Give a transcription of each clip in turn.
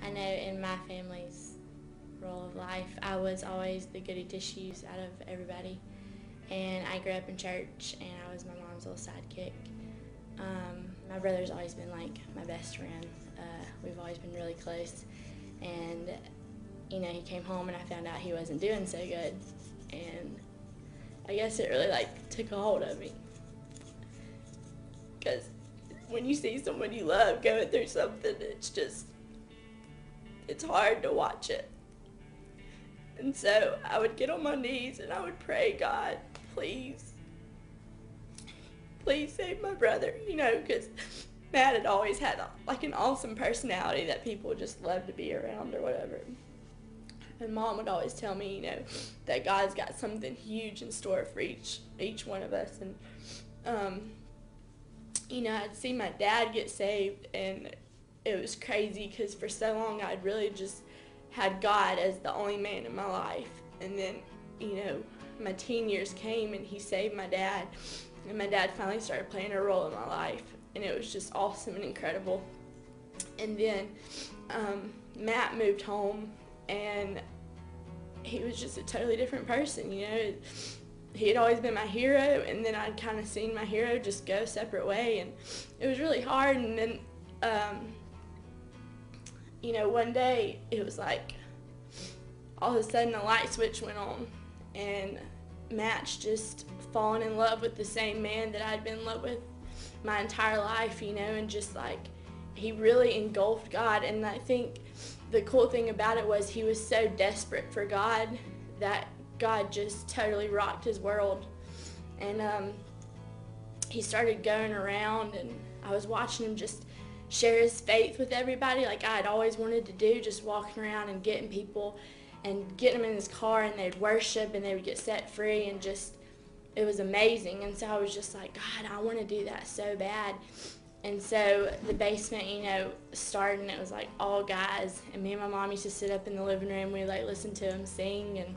I know in my family's role of life, I was always the goody two-shoes out of everybody. And I grew up in church, and I was my mom's little sidekick. My brother's always been like my best friend. We've always been really close. And, you know, he came home and I found out he wasn't doing so good. And I guess it really like took a hold of me. Because when you see someone you love going through something, it's hard to watch it. And so I would get on my knees and I would pray, God, please save my brother, you know, because Matt had always had like an awesome personality that people just loved to be around or whatever. And Mom would always tell me, you know, that God's got something huge in store for each one of us. And, you know, I'd see my dad get saved, and it was crazy because for so long I'd really just had God as the only man in my life. And then, you know, my teen years came and he saved my dad. And my dad finally started playing a role in my life. And it was just awesome and incredible. And then Matt moved home, and he was just a totally different person, you know. He had always been my hero, and then I'd kind of seen my hero just go a separate way, and it was really hard. And then, you know, one day it was like all of a sudden a light switch went on, and Matt's just fallen in love with the same man that I'd been in love with my entire life, you know, and just like he really engulfed God. And I think the cool thing about it was he was so desperate for God that God just totally rocked his world. And he started going around, and I was watching him just share his faith with everybody like I had always wanted to do, just walking around and getting people and getting them in his car, and they'd worship and they would get set free, and just it was amazing. And so I was just like, God, I want to do that so bad. And so the basement, you know, started, and it was like all guys, and me and my mom used to sit up in the living room. We like listen to him sing and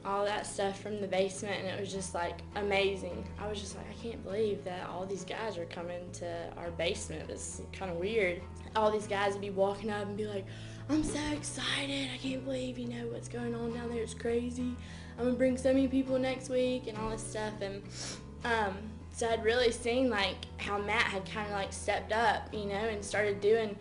all that stuff from the basement, and it was just like amazing. I was just like, I can't believe that all these guys are coming to our basement. It's kind of weird. All these guys would be walking up and be like, I'm so excited, I can't believe, you know, what's going on down there, it's crazy. I'm gonna bring so many people next week and all this stuff. And so I'd really seen like how Matt had kind of like stepped up, you know, and started doing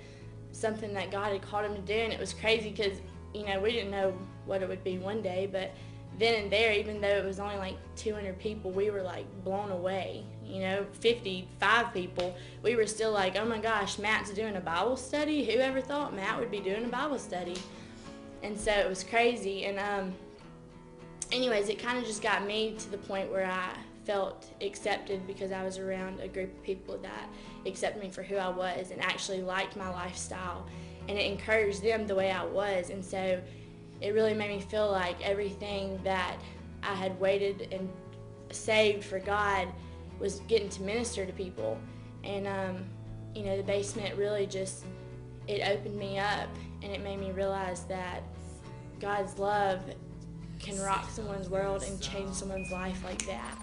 something that God had called him to do. And it was crazy because, you know, we didn't know what it would be one day, but then and there, even though it was only like 200 people, we were like blown away. You know, 55 people, we were still like, oh my gosh, Matt's doing a Bible study? Who ever thought Matt would be doing a Bible study? And so it was crazy. And anyways, it kind of just got me to the point where I felt accepted because I was around a group of people that accepted me for who I was and actually liked my lifestyle, and it encouraged them the way I was. And so it really made me feel like everything that I had waited and saved for God was getting to minister to people. And you know, the basement really just, it opened me up, and it made me realize that God's love can rock someone's world and change someone's life like that.